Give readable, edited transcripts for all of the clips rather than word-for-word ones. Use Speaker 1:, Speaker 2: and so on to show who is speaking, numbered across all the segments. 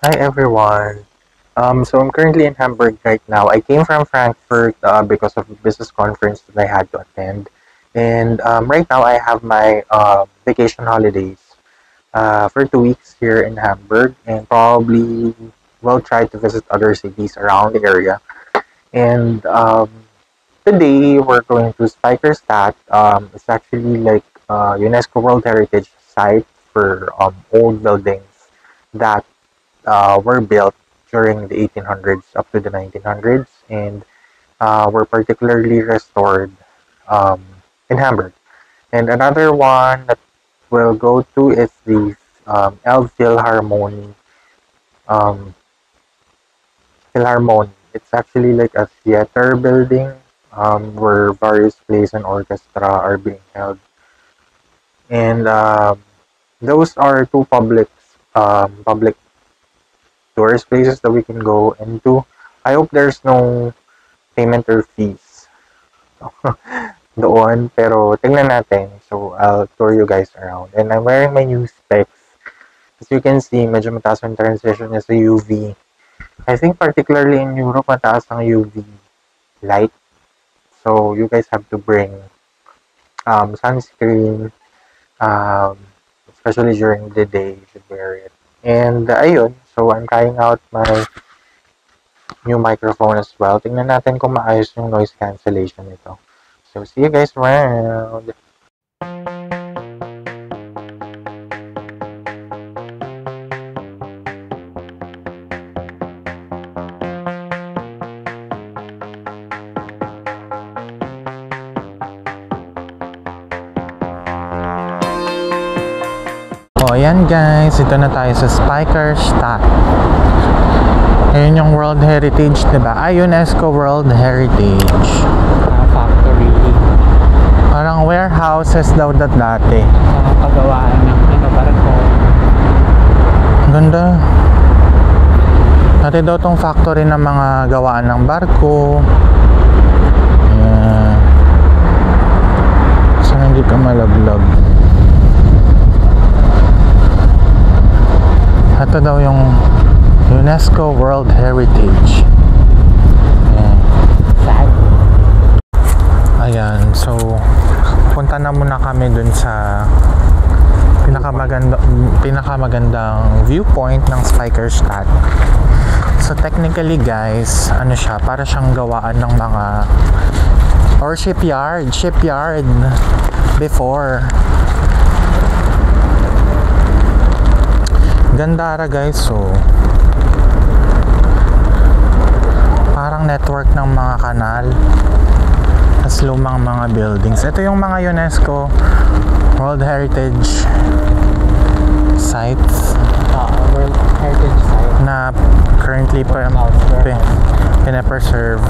Speaker 1: Hi everyone. So I'm currently in Hamburg right now. I came from Frankfurt because of a business conference that I had to attend, and right now I have my vacation holidays for 2 weeks here in Hamburg, and probably will try to visit other cities around the area. And today we're going to Spijkerstadt. It's actually like a UNESCO World Heritage Site for old buildings that were built during the 1800s up to the 1900s and were particularly restored um, in Hamburg. And another one that we'll go to is the Elbphilharmonie. Um, Philharmonie. It's actually like a theater building where various plays and orchestra are being held. And those are two public tourist places that we can go into. I hope there's no payment or fees doon, pero tingnan natin. So, I'll tour you guys around. And I'm wearing my new specs. As you can see, medyo mataas ang transition niya sa UV. I think particularly in Europe, mataas ang UV light. So, you guys have to bring sunscreen, um, especially during the day, you should wear it. And ayun, so I'm trying out my new microphone as well. Tingnan natin kung maayos yung noise cancellation nito. So, see you guys around! Oh, ayan guys, ito na tayo sa Spijkerstadt. Ayun yung World Heritage, diba? UNESCO World Heritage.
Speaker 2: Factory.
Speaker 1: Parang warehouses daw dati.
Speaker 2: Pagawaan ng barko.
Speaker 1: Ganda. Dati daw tong factory ng mga gawaan ng barko. Ayan. Sana hindi ka malaglag. Ito daw yung UNESCO World Heritage. Ayan, so punta na muna kami dun sa pinakamagandang viewpoint ng Spijkerstadt. So technically guys, ano siya, para siyang gawaan ng mga or shipyard before. Gandara guys, so parang network ng mga kanal, tas lumang mga buildings. Ito yung mga UNESCO World Heritage sites
Speaker 2: World Heritage Site
Speaker 1: na currently pinapreserve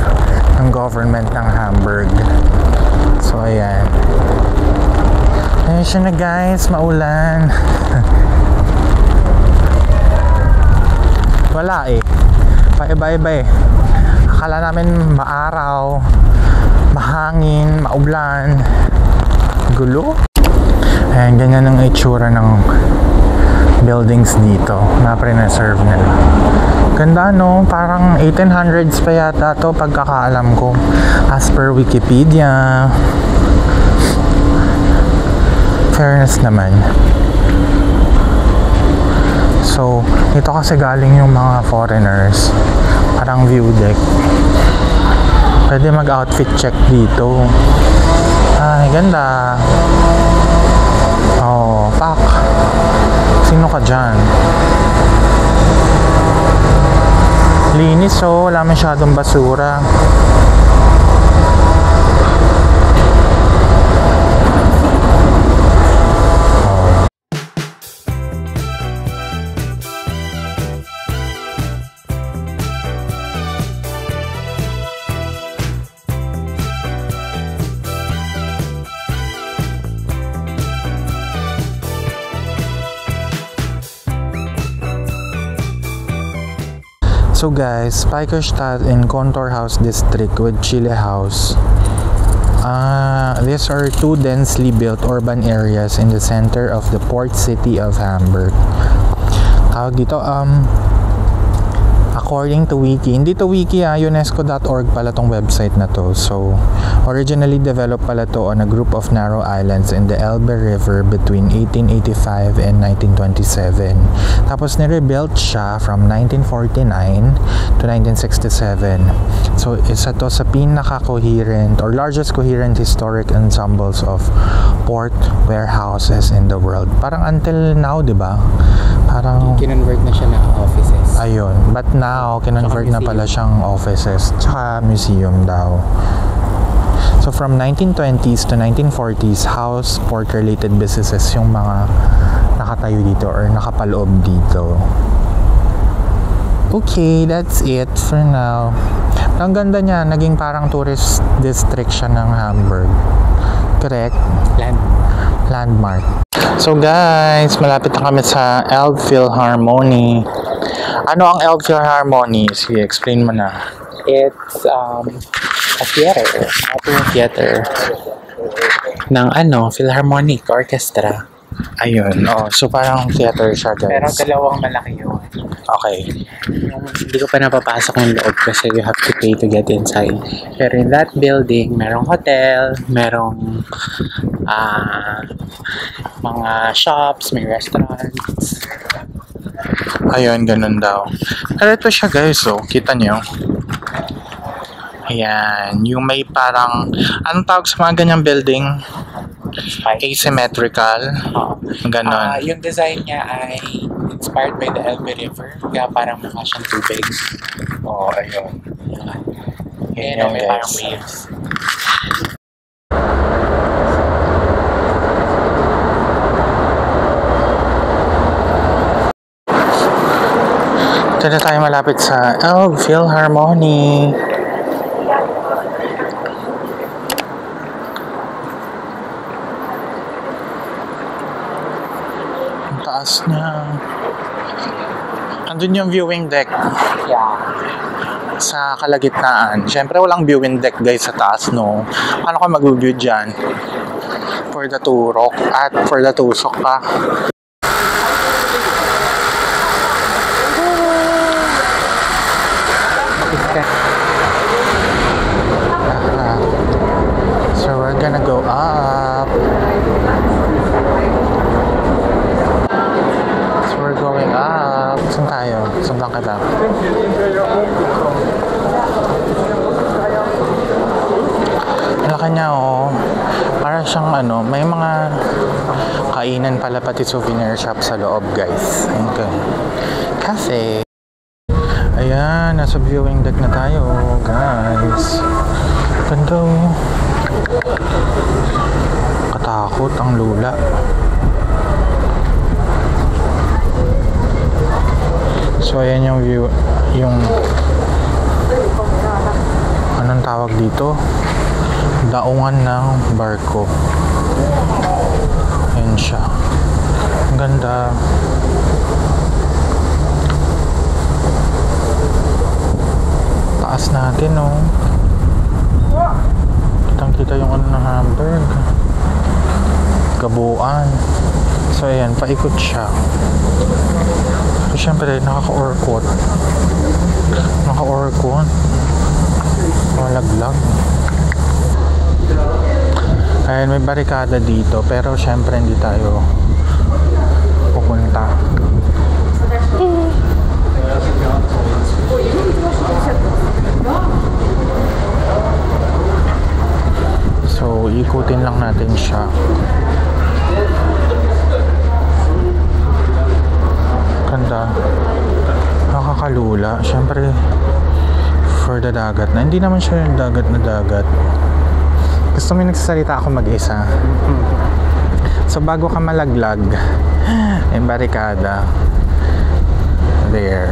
Speaker 1: ng government ng Hamburg. So ayan, ayun siya na guys, maulan. Wala eh, paiba-iba eh. Akala namin maaraw, mahangin, maulan, gulo. Ayan, ganyan ang itsura ng buildings dito na preserve nila. Ganda no, parang 1800s pa yata to pagkakaalam ko as per Wikipedia. Fairness naman. So, ito kasi galing yung mga foreigners. Parang view deck. Pwede mag-outfit check dito. Ay, ganda. Oh, pak. Sino ka dyan? Linis oh, wala masyadong basura. So guys, Spijkerstadt in Kontorhaus district with Chile House. These are two densely built urban areas in the center of the port city of Hamburg. Tawag dito,
Speaker 3: According to Wiki, hindi to Wiki UNESCO.org pala tong website na to. So, originally developed pala to on a group of narrow islands in the Elbe River between 1885 and 1927. Tapos nirebuilt siya from 1949 to 1967. So, isa to sa pinaka-coherent or largest coherent historic ensembles of port warehouses in the world. Parang until now, di ba? Parang
Speaker 2: Kinonvert na siya na offices.
Speaker 3: ayun. But now, kinonvert na pala siyang offices. Tsaka museum daw. So, from 1920s to 1940s, house port-related businesses yung mga nakatayo dito or nakapaloob dito. Okay, that's it for now. Ang ganda niya, naging parang tourist district siya ng Hamburg. Correct? Landmark. So guys, malapit na kami sa Elbphilharmonie. Ano ang Elbphilharmonie? Sige, explain mo na.
Speaker 2: It's a theater. Opera theater. Ng Philharmonic Orchestra.
Speaker 3: Ayun, so parang theater siya
Speaker 2: Pero
Speaker 3: guys.
Speaker 2: dalawang malaki yun.
Speaker 3: Okay.
Speaker 2: Hindi ko pa napapasok yung loob kasi you have to pay to get inside. Pero in that building, merong hotel, merong mga shops, may restaurants.
Speaker 3: Ayun, ganun daw. Pero ito siya guys, kita nyo. Ayan, yung may parang, anong tawag sa mga ganyang building? Asymmetrical. Ganon.
Speaker 2: Yung design niya ay inspired by the Elbe River. Kaya parang mukha siyang tubig.
Speaker 3: Ayun.
Speaker 2: Yan, may parang
Speaker 3: guys.
Speaker 2: waves.
Speaker 3: Ito na tayo malapit sa Elbphilharmonie. Ang taas niya. Andun yung viewing deck
Speaker 2: Yeah.
Speaker 3: sa kalagitnaan. Siyempre walang viewing deck guys sa taas, no? Paano ka mag-view dyan? For the turok at for the tusok ka. So we're gonna go up. So we're going up. Saan tayo? Saan lang kita? Laki niya para siyang may mga kainan pala pati souvenir shop sa loob guys. Okay. Kasi ayan, nasa viewing deck na tayo guys. Ganda katakot ang lula. So ayan yung view, yung anong tawag dito, daungan ng barko. Ayan siya, ang ganda. Taas natin kitang kita yung ng Hamburg, Gabuan. So ayan, paikot siya. So syempre nakaka-orkot, malaglag. Ayan, may barikada dito pero syempre hindi tayo pupunta. So ikutin lang natin siya. Ganda, nakakalula. Syempre for the dagat na, hindi naman siya yung dagat na dagat. Gusto mo nagsasalita ako mag-isa. So bago ka malaglag, yung barikada there.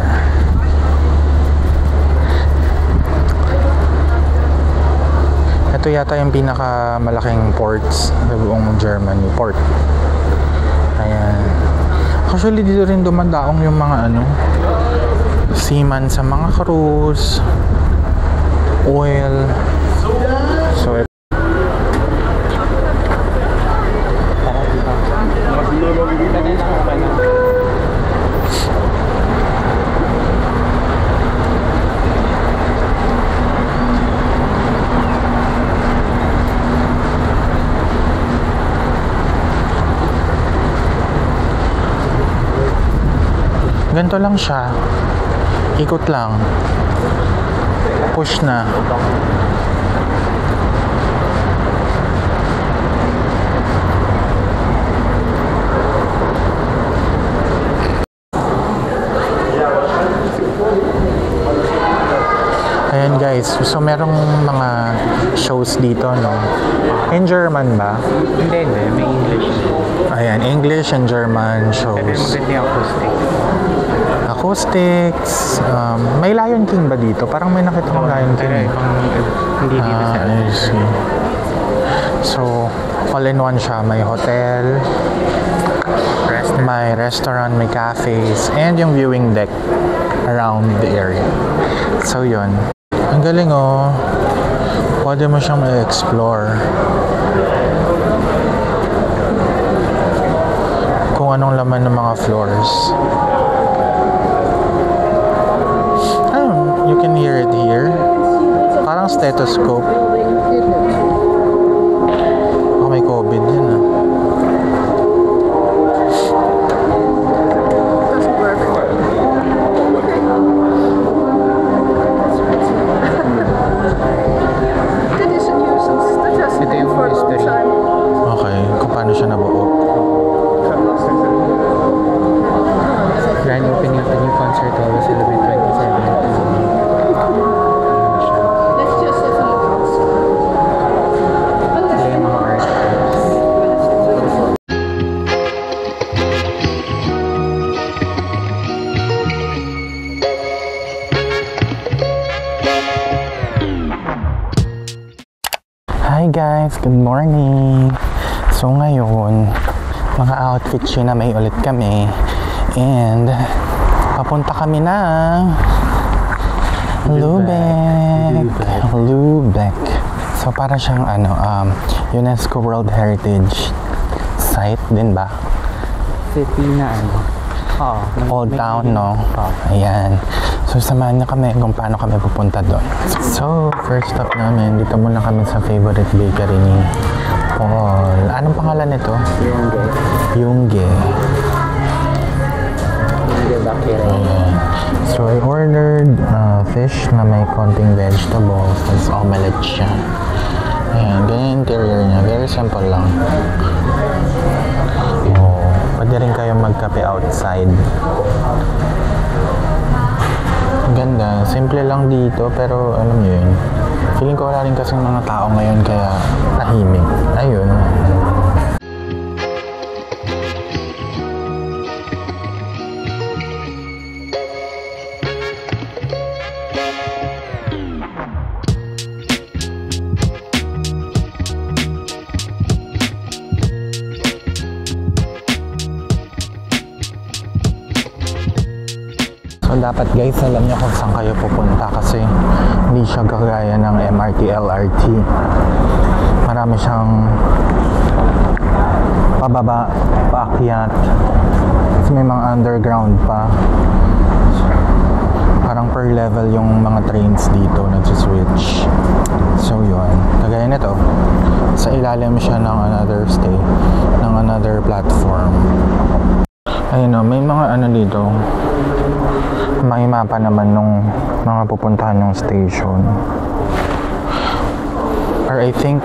Speaker 3: Ito yata yung pinakamalaking ports sa buong Germany. Port. Ayan. Actually dito rin dumadaong yung mga seaman sa mga cruise, oil. So Ganito lang siya. Ikot lang. Push na. Ayan guys, so merong mga shows dito, no? In German ba?
Speaker 2: Hindi. May English.
Speaker 3: Ayan, English and German shows.
Speaker 2: Pero maganda yung acoustic.
Speaker 3: Acoustics. May Lion King ba dito? Parang may nakita kong Lion
Speaker 2: Pero
Speaker 3: King.
Speaker 2: hindi dito sa
Speaker 3: I see. So, all in one siya. May hotel,
Speaker 2: restaurant.
Speaker 3: may restaurant, may cafes, and yung viewing deck around the area. So, yun. Ang galing, oh. Pwede mo siyang ma-explore. Kung anong laman ng mga floors. You can hear it here. Parang stethoscope. Oh, may COVID yan, ah.
Speaker 2: Ito yung history.
Speaker 3: Okay, kung paano siya nabuo.
Speaker 2: Grand opening of the new concert hall was celebrated 2017.
Speaker 3: Hi guys, good morning. So ngayon, mga outfit na may ulit kami. And papunta kami ng Lübeck. So para siyang UNESCO World Heritage Site din ba?
Speaker 2: City na
Speaker 3: Old Town, no? Ayan. So, samahan niyo kami kung paano kami pupunta doon. So, first stop namin, dito muna kami sa favorite bakery ni Paul. Anong pangalan nito? Yungge
Speaker 2: Bakery.
Speaker 3: Ayan. So, I ordered fish na may konting vegetables. Tapos omelette siya. Ayan, ganyan yung interior niya. Very simple lang. Oh, pwede rin kayo magkape outside. Ganda. Simple lang dito pero alam niyo yun. Feeling ko wala rin kasing mga tao ngayon kaya tahimik. Ayun. So, dapat guys, alam niyo kung saan kayo pupunta kasi hindi siya kagaya ng MRT, LRT. Marami siyang pababa, paakyat. Kasi may mga underground pa. Parang per level yung mga trains dito nagsiswitch. So, yun. Kagaya nito, sa ilalim siya ng another ng another platform. Ayun o, may mga dito. May mapa naman nung mga pupuntahan ng station. Or I think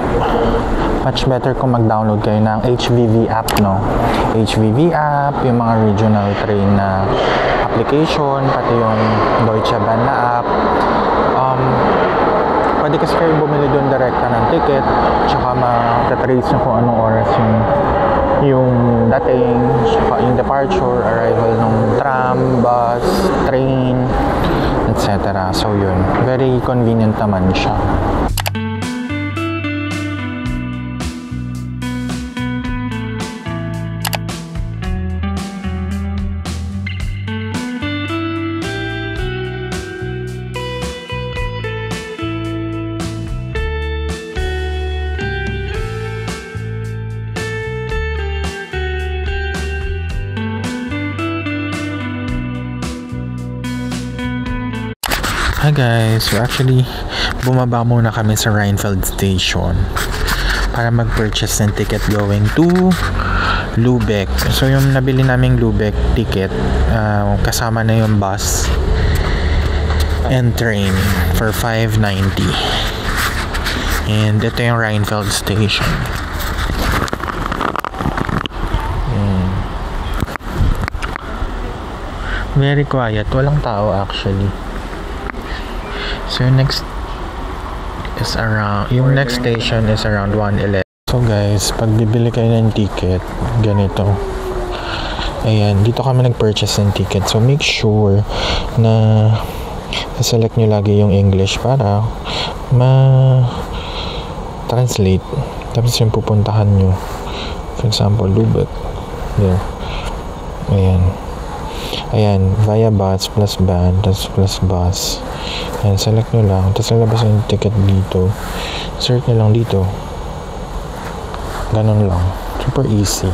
Speaker 3: much better kung mag-download kayo ng HVV app, no? HVV app, yung mga regional train na application, pati yung Deutsche Bahn na app. Pwede kasi kayo bumili doon direkta ng ticket, tsaka matatrace nyo kung anong oras yung dating, tsaka yung departure, arrival ng tram, bus, train, etc. So yun, very convenient naman siya. Hi guys, so actually bumaba muna kami sa Rheinfeld Station para mag-purchase ng ticket going to Lubeck. So yung nabili naming Lubeck ticket, kasama na yung bus and train for 590. And ito yung Rheinfeld station. Very quiet, walang tao actually. So yung next station is around 1:11. So guys, pag bibili kayo ng ticket, ganito. Ayan, dito kami nag-purchase ng ticket. So make sure na select nyo lagi yung English para translate. Tapos yung pupuntahan nyo. For example, Lubeck. There. Ayan, via bus plus van, tapos plus bus. Ayan, select nyo lang. Tapos lalabas yung ticket dito. Search nyo lang dito. Ganun lang. Super easy.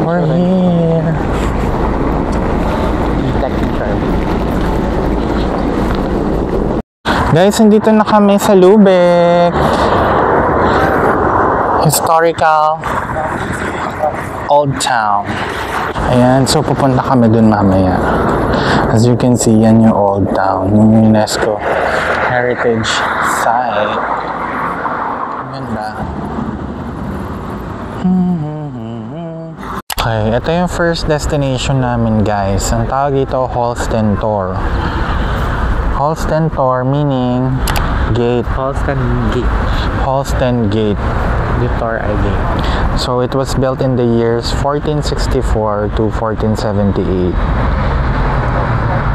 Speaker 3: We're here. Guys, nandito na kami sa Lubeck. Historical Old Town. Ayan, so pupunta kami dun mamaya. As you can see, yan yung Old Town, yung UNESCO Heritage Site. Ganda. Okay, ito yung first destination namin guys. Ang tawag dito, Holsten Tor. Holsten Tor meaning gate.
Speaker 2: Holsten Gate.
Speaker 3: Holsten Gate.
Speaker 2: The Tor ay gate.
Speaker 3: So it was built in the years 1464 to 1478.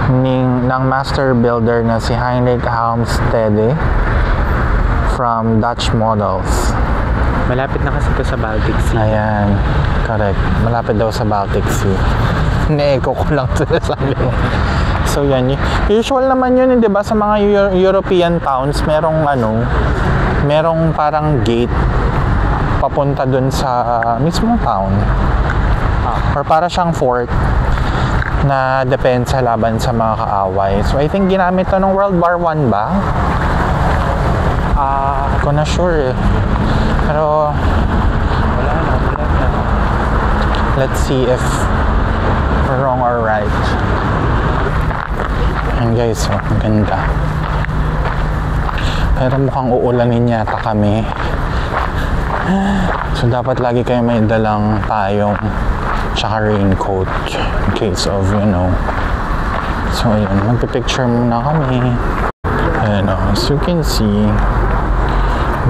Speaker 3: Ng master builder na si Heinrich Halmstede from Dutch Models.
Speaker 2: Malapit na kasi ito sa Baltic Sea.
Speaker 3: Ayan, correct. Malapit daw sa Baltic Sea. Ne-echo ko lang sinasabi mo. So yan, usual naman yun, di ba, sa mga European towns, merong parang gate papunta dun sa mismong town. Or para siyang fort na depensa laban sa mga kaaway. So I think ginamit to ng World War I ba? Ako na sure eh. Pero wala na. Let's see if we're wrong or right. Ayan guys, ang ganda. Pero mukhang uulanin yata kami. So dapat lagi kayo may dalang payong tsaka raincoat in case of, So ayun, magpipicture muna kami. Ayan as you can see,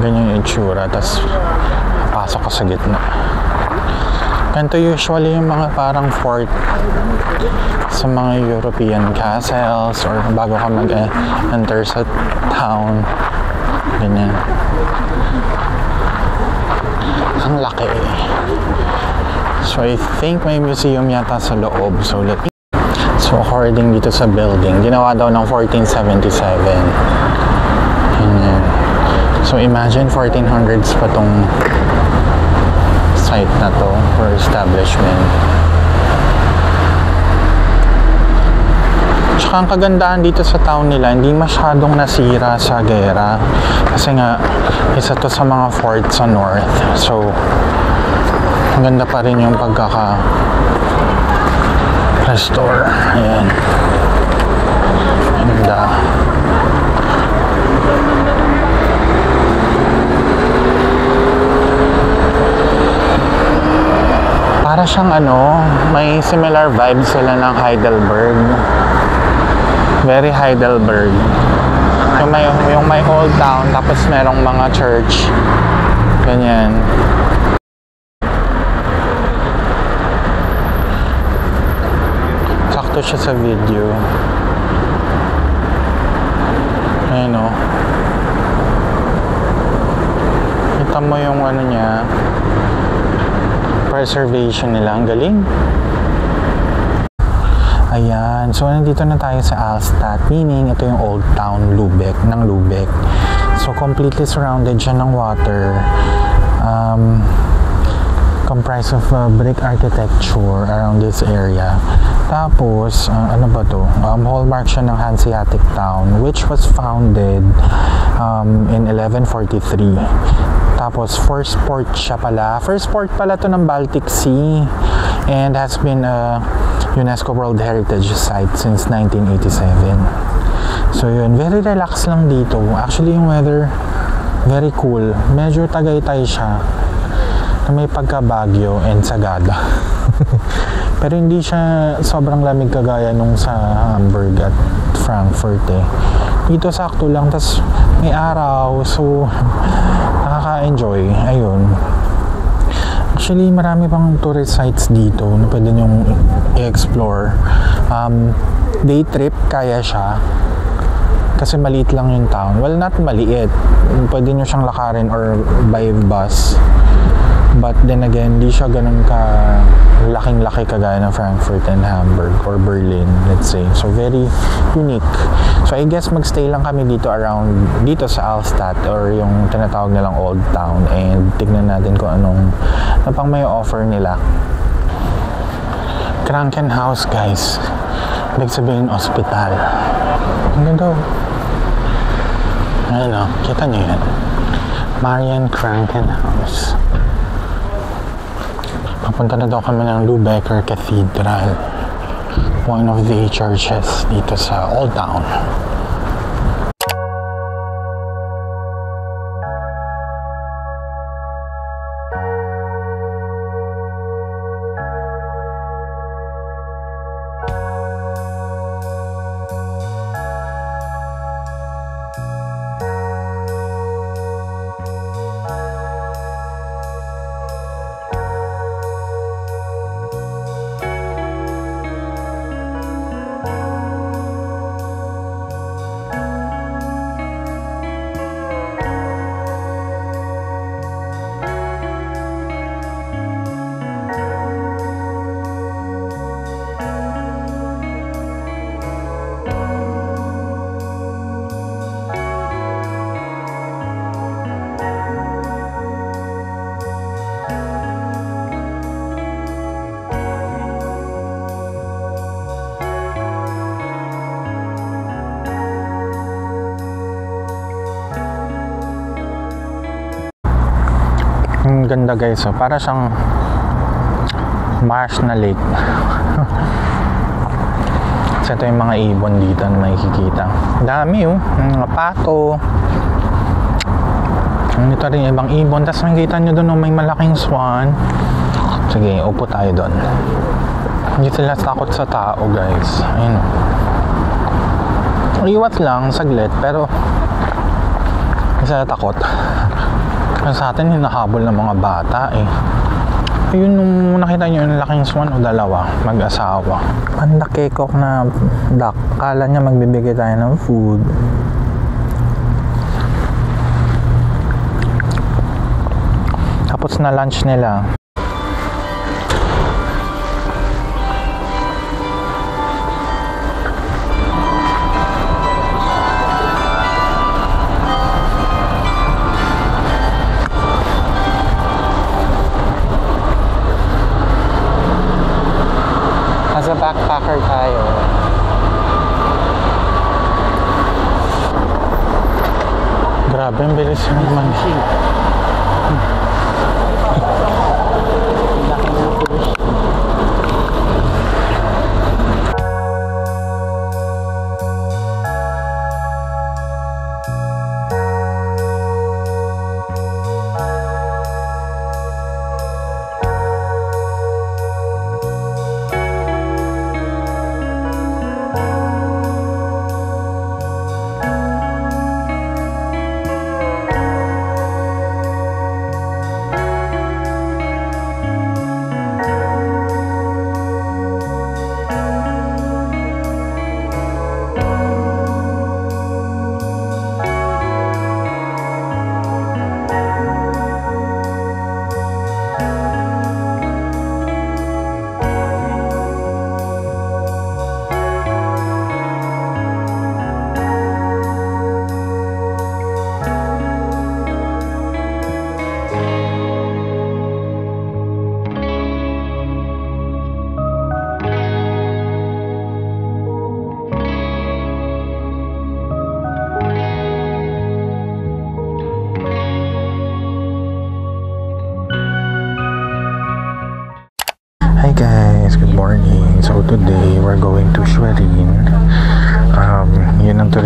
Speaker 3: ganyan yung itsura. Tapos pasok ko sa gitna. Ganito usually yung mga parang fort sa mga European castles or bago ka mag-enter sa town. Ganyan. Ang laki eh. So I think may museum yata sa loob. So according dito sa building, ginawa daw ng 1477. Ganyan. So imagine 1400s pa tong site na to for establishment. Tsaka ang kagandahan dito sa town nila, hindi masyadong nasira sa gera. Kasi nga, isa to sa mga fort sa north. So, ang ganda pa rin yung pagkaka-restore. Ayan. Ganda. Para siyang may similar vibes sila ng Heidelberg. Very Heidelberg. Yung may old town, tapos merong mga church. Ganyan. Sakto siya sa video. Ayun o. Kita mo yung niya. Preservation nila. Ang galing. Ayan. So, nandito na tayo sa Altstadt. Meaning, ito yung old town Lubeck, ng Lubeck. So, completely surrounded siya ng water. comprised of brick architecture around this area. Tapos, ano ba to? Hallmark siya ng Hanseatic town, which was founded in 1143. Tapos, first port siya pala. First port pala to ng Baltic Sea and has been a UNESCO World Heritage Site since 1987. So yun, very relax lang dito. Actually, yung weather, very cool. Medyo Tagaytay siya na may pagka-Baguio and Sagada. Pero hindi siya sobrang lamig kagaya nung sa Hamburg at Frankfurt eh. Dito sakto lang, tas may araw, so nakaka-enjoy. Ayun. Actually, marami pang tourist sites dito na pwede nyong i-explore. Day trip, kaya siya. Kasi maliit lang yung town. Well, not maliit. Pwede nyo siyang lakarin or by bus. But then again, di siya ganun ka laking-laki kagaya ng Frankfurt and Hamburg or Berlin, let's say. So, very unique. So, I guess magstay lang kami dito dito sa Altstadt or yung tinatawag nilang Old Town and tignan natin kung ano pang may offer nila. Krankenhaus, guys. Ibig sabihin, hospital. Ang ganda. Ayun o, kita nyo yan. Marian Krankenhaus. Papunta na daw kami ng Lübecker Cathedral. One of the churches dito sa Old Town. Ang ganda guys, oh. Para siyang marsh na lake. So ito yung mga ibon dito na makikita. Dami oh, mga pato. Dito rin yung ibang ibon. Tapos makikita nyo doon oh, may malaking swan. Sige, upo tayo doon. Hindi sila takot sa tao guys. Ayun oh. Iwas lang saglit pero hindi sila takot. Kasi sa atin hinahabol ng mga bata eh. Ayun, nung nakita nyo yung laking swan o dalawa, mag-asawa. Pandakekok na duck. Kala niya magbibigay tayo ng food. Tapos na lunch nila. Nasa backpacker tayo. Grabe, ang bilis naman.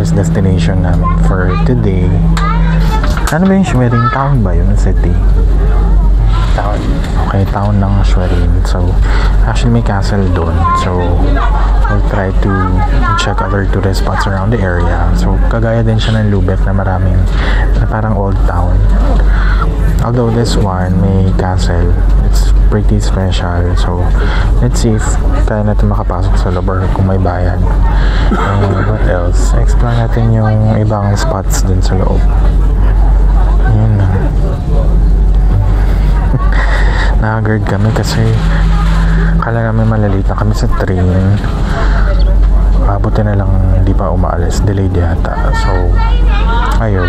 Speaker 3: tourist destination namin for today. Ano ba yung Schwerin? Town ba yun? City?
Speaker 2: Town.
Speaker 3: Okay, town ng Schwerin. So, actually may castle doon. So, we'll try to check other tourist spots around the area. So, kagaya din siya ng Lubeck na maraming, na parang old town. Although this one may castle, it's pretty special. So, let's see if kaya natin makapasok sa loob or kung may bayad. And what else? Explore natin yung ibang spots din sa loob. Yun na. Naka-guard kami kasi kala namin malalita kami sa train. Buti na lang hindi pa umaalis, delayed yata. So ayun,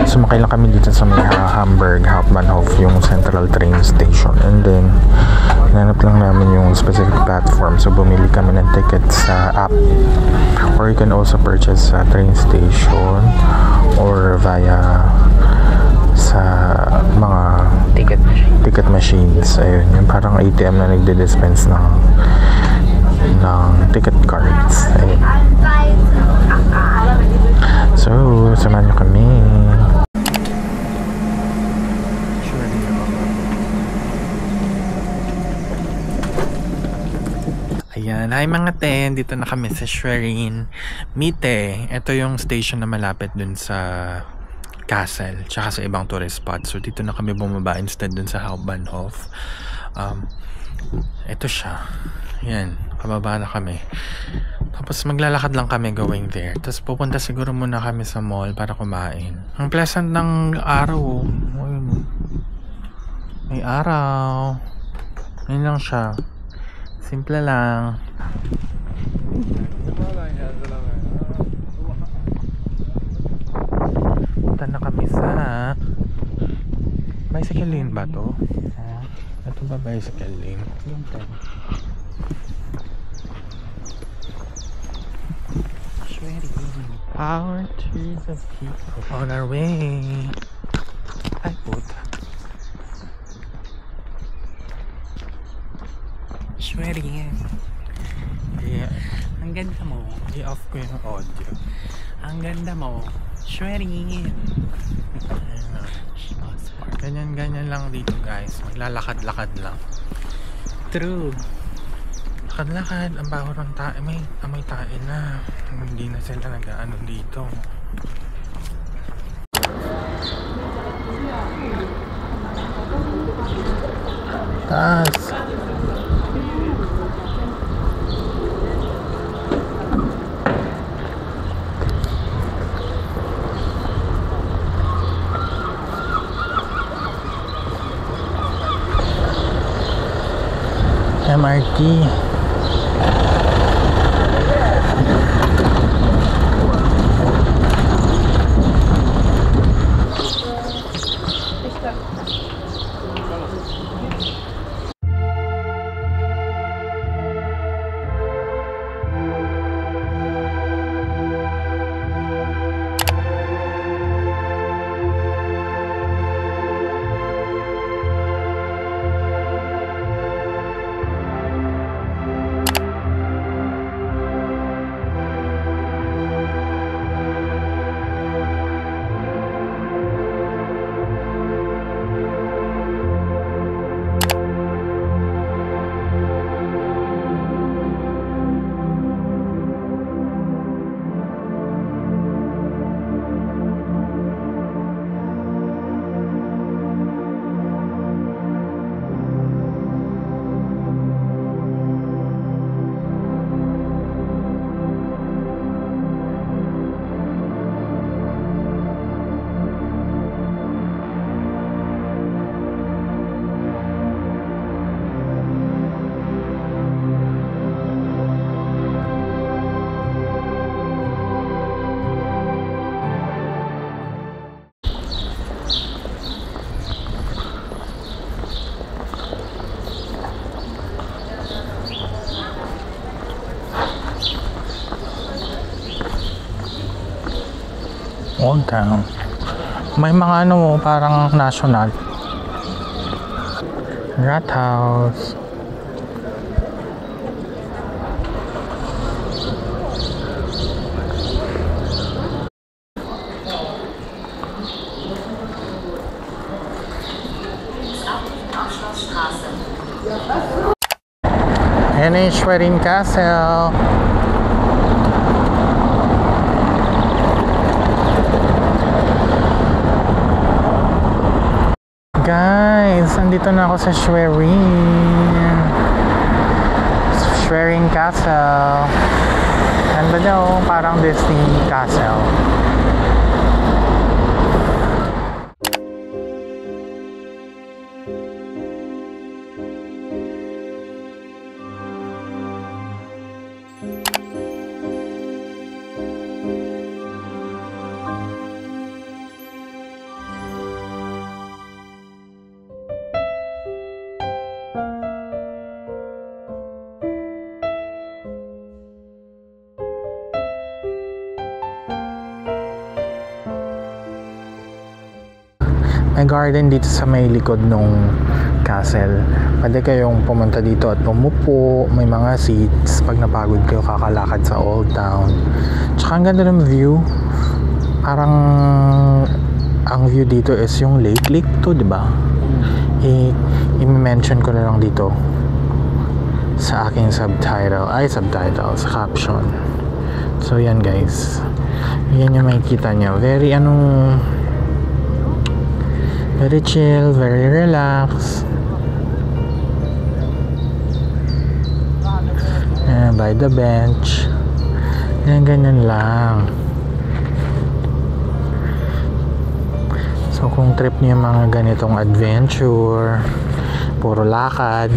Speaker 3: sumakay lang kami dito sa may Hamburg Hauptbahnhof, yung central train station, and then hinanap lang namin yung specific platform. So bumili kami ng ticket sa app, or you can also purchase sa train station or via sa mga ticket machines. Ayun, yung parang ATM na nagde-dispense ng ticket cards. Ayun. So, samahan nyo kami. Ayan, hi mga ten, dito na kami sa Schwerin Mitte. Ito yung station na malapit dun sa castle, tsaka sa ibang tourist spot. So dito na kami bumaba instead dun sa Hauptbahnhof. Ito siya. Yan, kababa na kami. Tapos maglalakad lang kami going there. Tapos pupunta siguro muna kami sa mall para kumain. Ang pleasant ng araw. Ayun. May araw. Yun lang siya. Simple lang. Punta na kami sa bicycle lane ba to? Ito ba bicycle lane? Power to the people on our way. Ay puta. Schwerin. Yeah. Ang ganda mo. I-off ko yung audio. Ang ganda mo. Schwerin. Ganyan lang dito guys. Maglalakad-lakad lang. True. Lakad-lakad. Ang baho ng tae. May tae na. Hindi na sila nag-ano dito. Taas. MRT. Old Town. May mga ano, parang national. Rathaus. Yan na yung Schwerin Castle. Guys, nandito na ako sa Schwerin Castle. Ganda niya oh, parang Disney Castle. May garden dito sa may likod nung castle. Pwede kayong pumunta dito at umupo. May mga seats. Pag napagod kayo, kakalakad sa Old Town. Tsaka ang ganda ng view. Parang ang view dito is yung lake to, di ba? I-mention ko na lang dito sa aking subtitle, sa caption. So yan guys. Yan yung makikita nyo. Very chill, very relaxed. By the bench. Ganyan lang. So kung trip niyo yung mga ganitong adventure, puro lakad,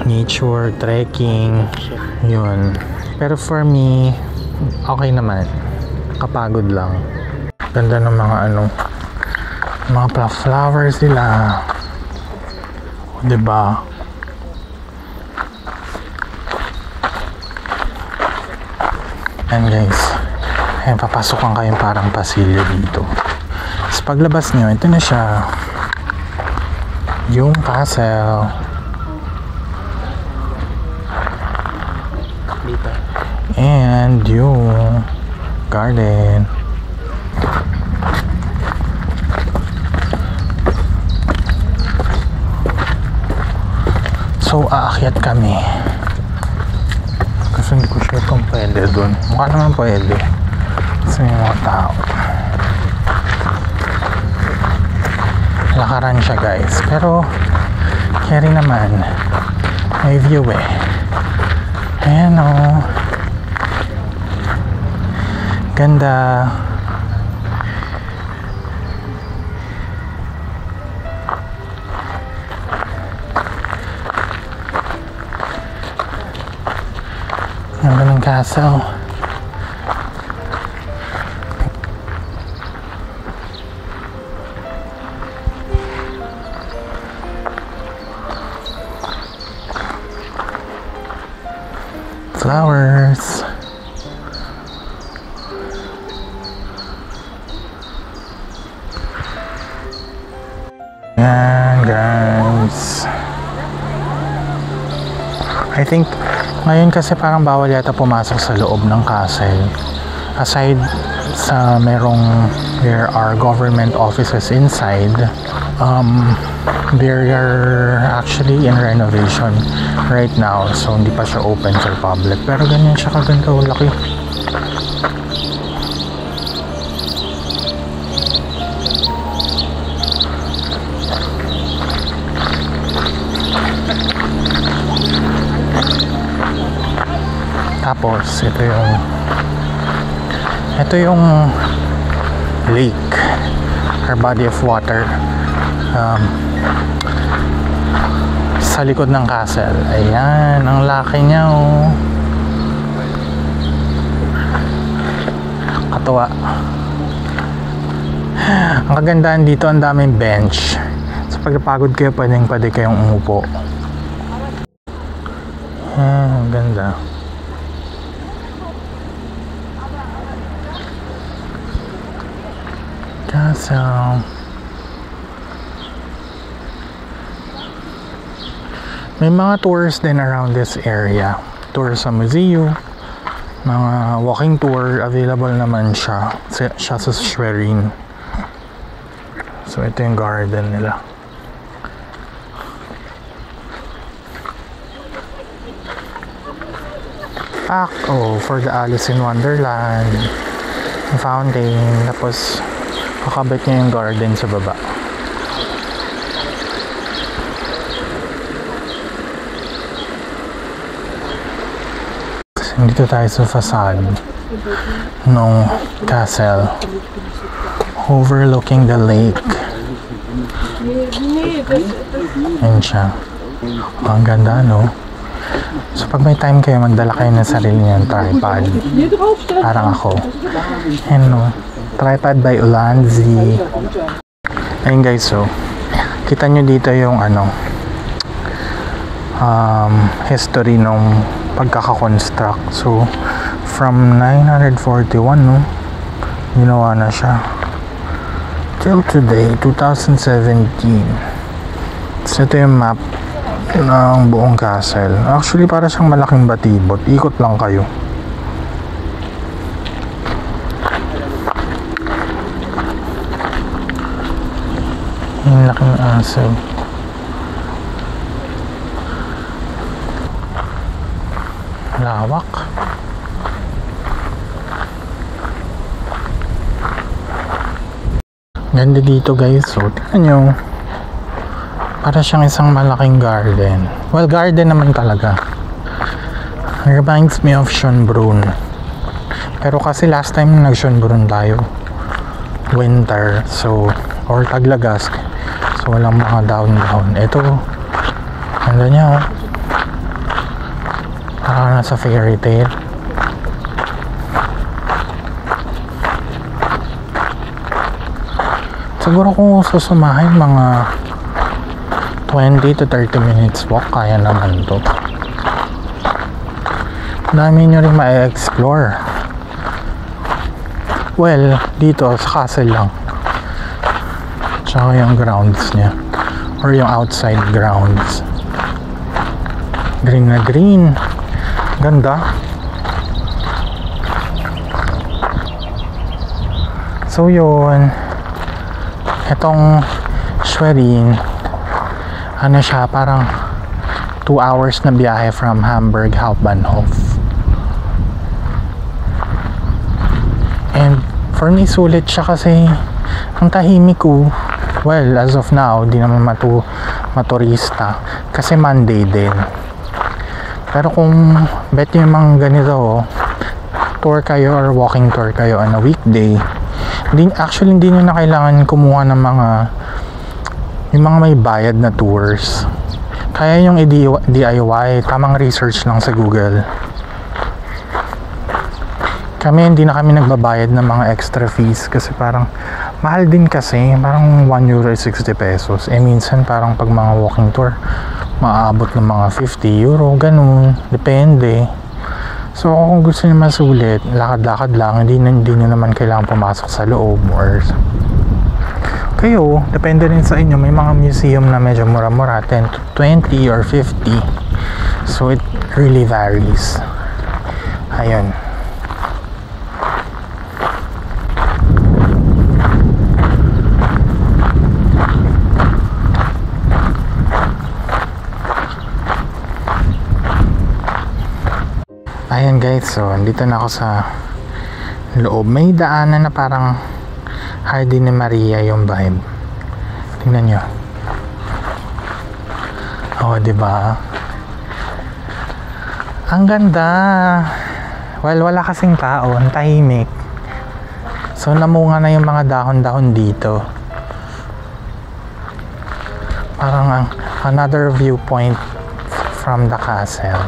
Speaker 3: nature, trekking, yun. Pero for me, okay naman. Kapagod lang. Ganda ng mga flowers nila. Diba? And guys, ayan, papasukan kayong parang pasilyo dito. Tapos paglabas nyo, ito na siya. Yung castle.
Speaker 2: Dito.
Speaker 3: And yung garden. So, aakyat kami. Kasi hindi ko sure kung pwede dun. Mukha naman pwede. Kasi may mga tao. Lakaran siya guys. Pero, carry naman. May view eh. Ayan o. Ganda. Ganda ng castle. Flowers. Yan guys. I think ngayon kasi parang bawal yata pumasok sa loob ng castle. Aside sa there are government offices inside, they are actually in renovation right now. So hindi pa siya open for public. Pero ganyan siya kaganda, laki. Tapos ito yung lake or body of water sa likod ng castle. Ayan, ang laki niya oh. Katuwa. Ang kagandahan dito, ang daming bench. So pag napagod kayo, pwede kayong umupo. Ang ganda. Castle. May mga tours din around this area. Tour sa museum, mga walking tour available naman siya sa Schwerin. So ito yung garden nila. pack. Oh, for the Alice in Wonderland. Fountain. Tapos, kakabit niya yung garden sa baba. Dito tayo sa facade ng castle overlooking the lake. Yan siya. Ang ganda, no? So pag may time kayo, magdala kayo ng sarili niyang tripod. Parang ako. Yan, no? Tripod by Ulanzi. Ayun guys, so kita nyo dito yung history nung pagkaka-construct. So from 941, no, ginawa na siya till today, 2017. So ito yung map ng buong castle. Actually para siyang malaking batibot, ikot lang kayo. Yung laking aso. Lawak. Ganda dito guys. So tingnan nyo, para siyang isang malaking garden. Well, garden naman talaga. Reminds me of Schönbrunn. Pero kasi last time nag-Schönbrunn tayo, winter, so, or Taglagas, so walang mga down. Ito, ganda niya, oh. Parang nasa fairy tale. Siguro kung susumahin mga 20 to 30 minutes walk, kaya naman to. Dami nyo rin ma-explore. Well, dito sa castle lang. Tsaka yung grounds niya, or yung outside grounds. Green na green. Ganda. So yun, itong Schwerin, ano siya, parang 2 hours na biyahe from Hamburg Hauptbahnhof. And for me, sulit siya kasi ang tahimik ko. Well, as of now, di naman maturista kasi Monday din. Pero kung bet yung mga ganito, tour kayo or walking tour kayo on a weekday, actually hindi nyo na kailangan kumuha ng yung mga may bayad na tours. Kaya yung DIY, tamang research lang sa Google. Hindi na kami nagbabayad ng mga extra fees kasi parang mahal din kasi, parang €1.60. Minsan parang pag mga walking tour, maaabot ng mga €50, ganun, depende. So kung gusto niyo masulit, lakad-lakad lang, hindi niyo naman kailangan pumasok sa loob, or kayo, depende rin sa inyo. May mga museum na medyo mura-mura, 10 to 20 or 50, so it really varies. Ayun. Ayan guys, so andito na ako sa loob. May daanan na parang Hardy ni Maria yung vibe. Tingnan nyo. Oh, diba? Ang ganda. Well, wala kasing tao, ang tahimik. So namunga na yung mga dahon-dahon dito. Parang another viewpoint from the castle.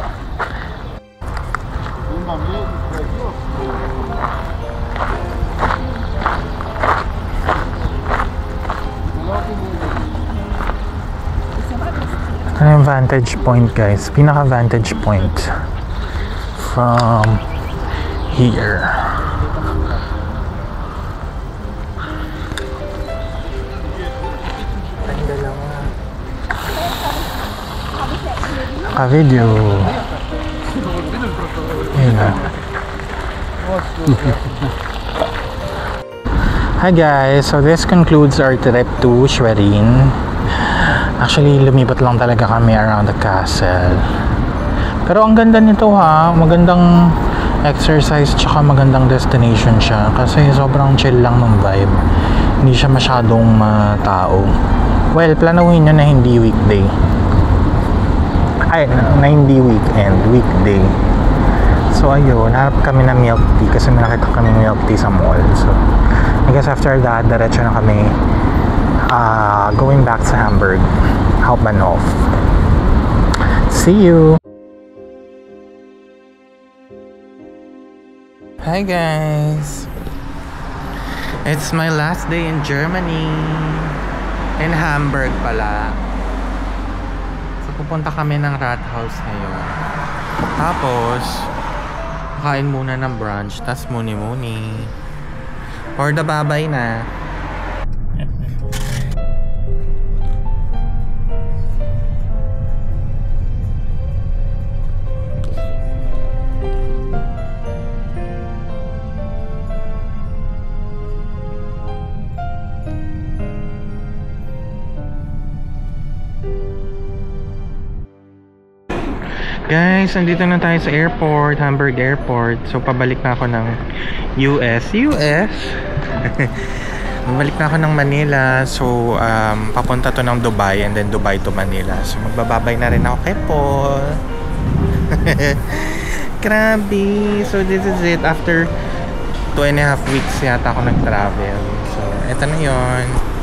Speaker 3: Ano yung vantage point guys? Pinaka vantage point from here. Naka-video. Yun na. Hi guys, so this concludes our trip to Schwerin. Actually, lumipat lang talaga kami around the castle. Pero ang ganda nito ha, magandang exercise tsaka magandang destination siya kasi sobrang chill lang ng vibe. Hindi siya masyadong tao. Well, planuhin nyo na hindi weekday. Ay, na hindi weekend, weekday. So ayun, hanap kami ng milk tea kasi may nakita kami milk tea sa mall. So I guess after that, diretso na kami going back sa Hamburg, Hauptbahnhof. See you! Hi guys! It's my last day in Germany. In Hamburg pala. So pupunta kami ng Rathaus ngayon. Tapos kain muna ng brunch, tas muni-muni. For the babay na. Guys, nandito na tayo sa airport, Hamburg Airport. So, pabalik na ako ng US. Pabalik na ako ng Manila. So, papunta to ng Dubai and then Dubai to Manila. So, magbababay na rin ako kay Paul. Grabe. So, this is it. After 2.5 weeks yata ako nag-travel. So, eto na yon.